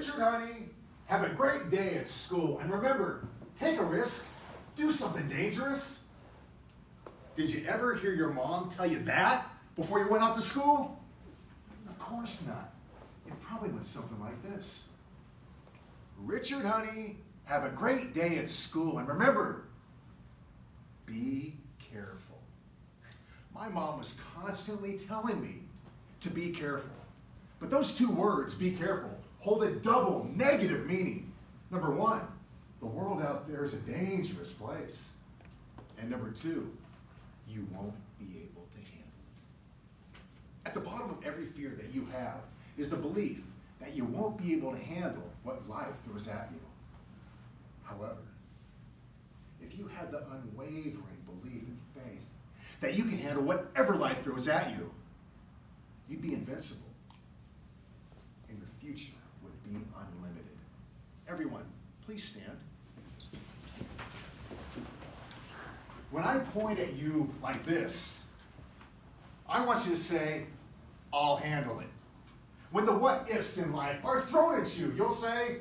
Richard, honey, have a great day at school. And remember, take a risk. Do something dangerous. Did you ever hear your mom tell you that before you went off to school? Of course not. It probably went something like this. Richard, honey, have a great day at school. And remember, be careful. My mom was constantly telling me to be careful. But those two words, be careful, hold a double negative meaning. Number one, the world out there is a dangerous place. And number two, you won't be able to handle it. At the bottom of every fear that you have is the belief that you won't be able to handle what life throws at you. However, if you had the unwavering belief and faith that you can handle whatever life throws at you, you'd be invincible. And your future would be unlimited. Everyone, please stand. When I point at you like this, I want you to say, I'll handle it. When the what-ifs in life are thrown at you, you'll say,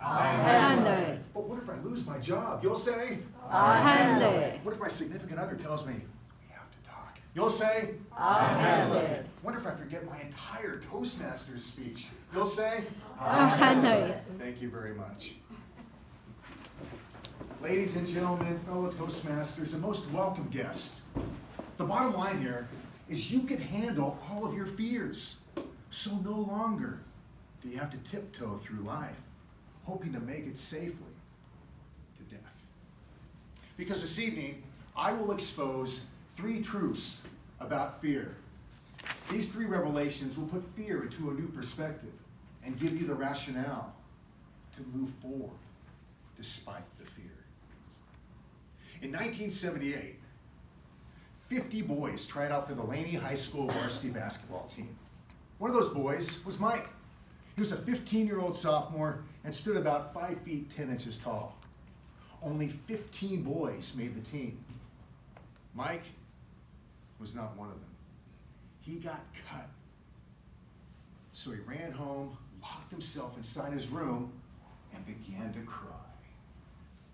I'll handle it. But what if I lose my job? You'll say, I'll handle it. What if my significant other tells me, we have to talk? You'll say, I'll handle it. What if I forget my entire Toastmasters speech? You'll say, I'll handle it. Thank you very much. Ladies and gentlemen, fellow Toastmasters, and most welcome guests, the bottom line here is you can handle all of your fears. So no longer do you have to tiptoe through life, hoping to make it safely to death. Because this evening, I will expose 3 truths about fear. These 3 revelations will put fear into a new perspective and give you the rationale to move forward despite the fear. In 1978, 50 boys tried out for the Laney High School varsity basketball team. One of those boys was Mike. He was a 15-year-old sophomore and stood about 5 feet 10 inches tall. Only 15 boys made the team. Mike was not one of them. He got cut. So he ran home, locked himself inside his room, and began to cry.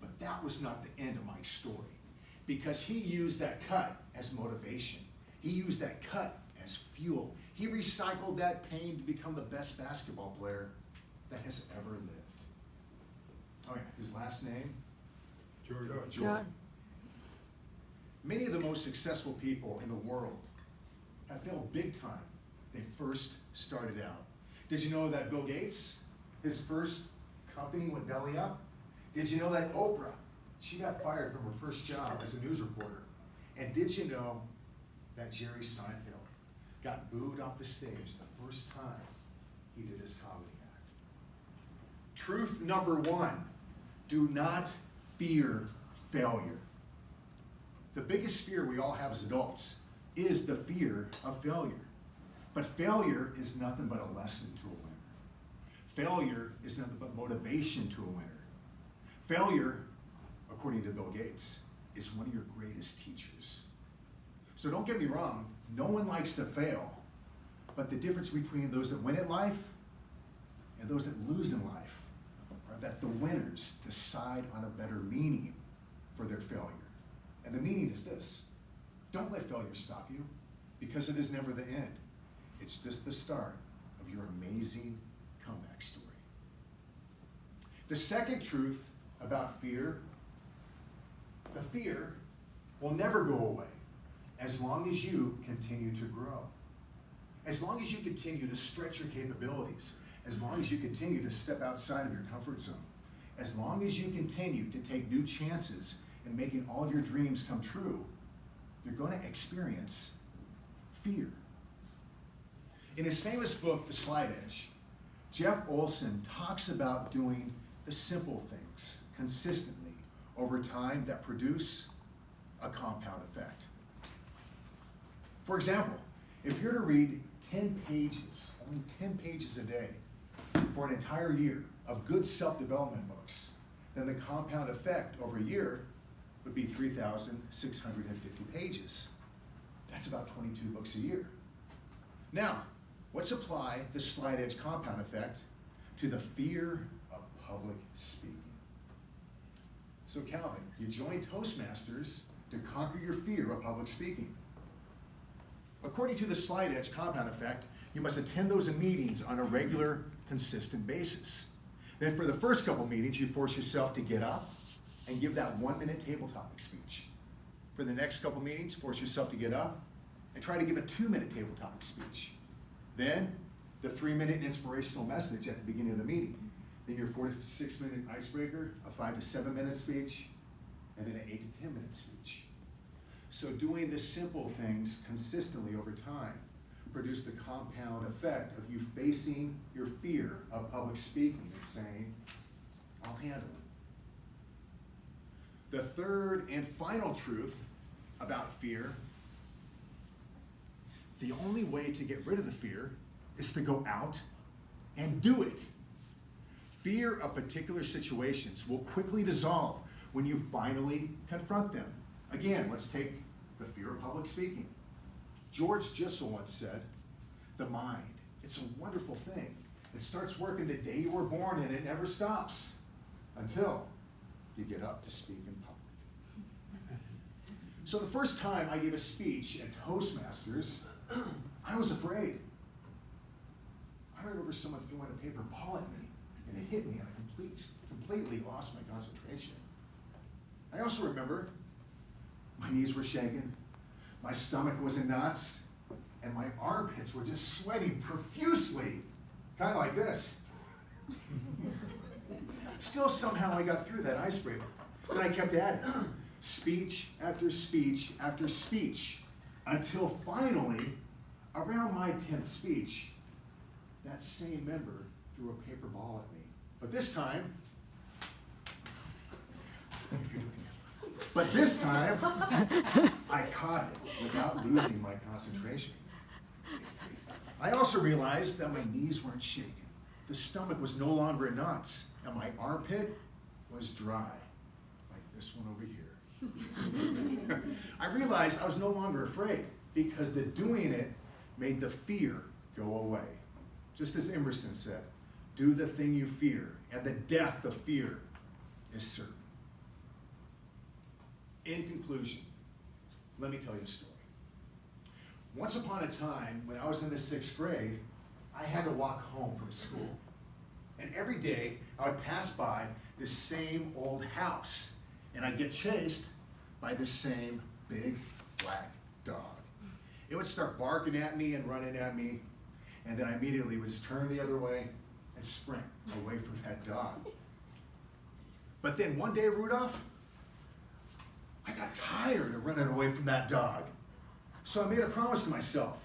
But that was not the end of Mike's story, because he used that cut as motivation. He used that cut as fuel. He recycled that pain to become the best basketball player that has ever lived. Oh yeah, his last name? Jordan. Many of the most successful people in the world have failed big time. They first started out. Did you know that Bill Gates, his first company went belly up? Did you know that Oprah, she got fired from her first job as a news reporter? And did you know that Jerry Seinfeld got booed off the stage the first time he did his comedy act? Truth number 1, do not fear failure. The biggest fear we all have as adults is the fear of failure. But failure is nothing but a lesson to a winner. Failure is nothing but motivation to a winner. Failure, according to Bill Gates, is one of your greatest teachers. So don't get me wrong, no one likes to fail, but the difference between those that win at life and those that lose in life are that the winners decide on a better meaning for their failure. And the meaning is this: don't let failure stop you, because it is never the end. It's just the start of your amazing comeback story. The second truth about fear, the fear will never go away as long as you continue to grow. As long as you continue to stretch your capabilities, as long as you continue to step outside of your comfort zone, as long as you continue to take new chances in making all of your dreams come true, you're going to experience fear. In his famous book, The Slight Edge, Jeff Olson talks about doing the simple things consistently over time that produce a compound effect. For example, if you're to read 10 pages, only 10 pages a day, for an entire year of good self-development books, then the compound effect over a year would be 3,650 pages. That's about 22 books a year. Now, let's apply the Slight Edge compound effect to the fear of public speaking. So Calvin, you joined Toastmasters to conquer your fear of public speaking. According to the slide edge compound effect, you must attend those meetings on a regular, consistent basis. Then for the first couple meetings, you force yourself to get up and give that 1-minute table topic speech. For the next couple meetings, force yourself to get up and try to give a 2-minute table topic speech. Then the 3-minute inspirational message at the beginning of the meeting. Then your 4 to 6-minute icebreaker, a 5 to 7-minute speech, and then an 8 to 10-minute speech. So doing the simple things consistently over time produce the compound effect of you facing your fear of public speaking and saying, I'll handle it. The third and final truth about fear, the only way to get rid of the fear is to go out and do it. Fear of particular situations will quickly dissolve when you finally confront them. Again, let's take the fear of public speaking. George Gissel once said, the mind, it's a wonderful thing. It starts working the day you were born and it never stops until you get up to speak in public. So the first time I gave a speech at Toastmasters, I was afraid. I remember someone throwing a paper ball at me and it hit me and I completely lost my concentration. I also remember my knees were shaking, my stomach was in knots, and my armpits were just sweating profusely, kind of like this. Still, somehow I got through that icebreaker. Then I kept at it, speech after speech after speech, until finally, around my 10th speech, that same member threw a paper ball at me. But this time, I caught it without losing my concentration. I also realized that my knees weren't shaking. The stomach was no longer in knots, and my armpit was dry, like this one over here. I realized I was no longer afraid because the doing it made the fear go away. Just as Emerson said, do the thing you fear, and the death of fear is certain. In conclusion, let me tell you a story. Once upon a time, when I was in the 6th grade, I had to walk home from school. And every day, I would pass by this same old house, and I'd get chased by this same big black dog. It would start barking at me and running at me, and then I immediately would just turn the other way and sprint away from that dog. But then one day, Rudolph, I got tired of running away from that dog. So I made a promise to myself.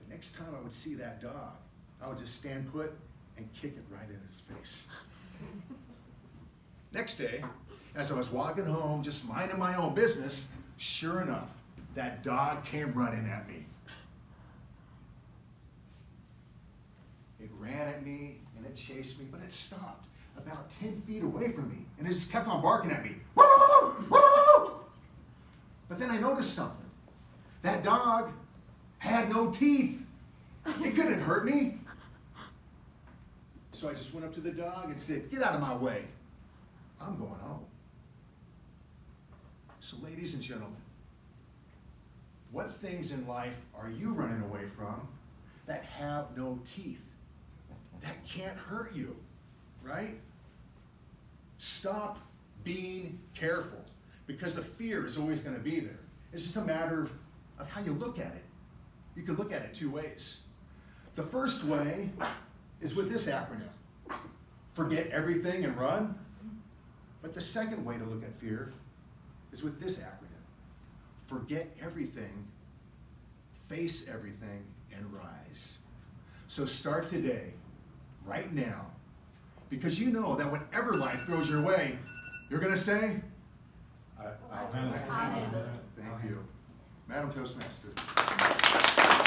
The next time I would see that dog, I would just stand put and kick it right in its face. Next day, as I was walking home, just minding my own business, sure enough, that dog came running at me. It ran at me and it chased me, but it stopped about 10 feet away from me, and it just kept on barking at me. But then I noticed something. That dog had no teeth. It couldn't hurt me. So I just went up to the dog and said, get out of my way. I'm going home. So ladies and gentlemen, what things in life are you running away from that have no teeth, that can't hurt you, right? Stop being careful, because the fear is always going to be there. It's just a matter of how you look at it. You can look at it 2 ways. The first way is with this acronym: forget everything and run. But the second way to look at fear is with this acronym: forget everything, face everything, and rise. So start today, right now, because you know that whenever life throws your way, you're going to say, I'll handle it. Thank you. Madam Toastmaster.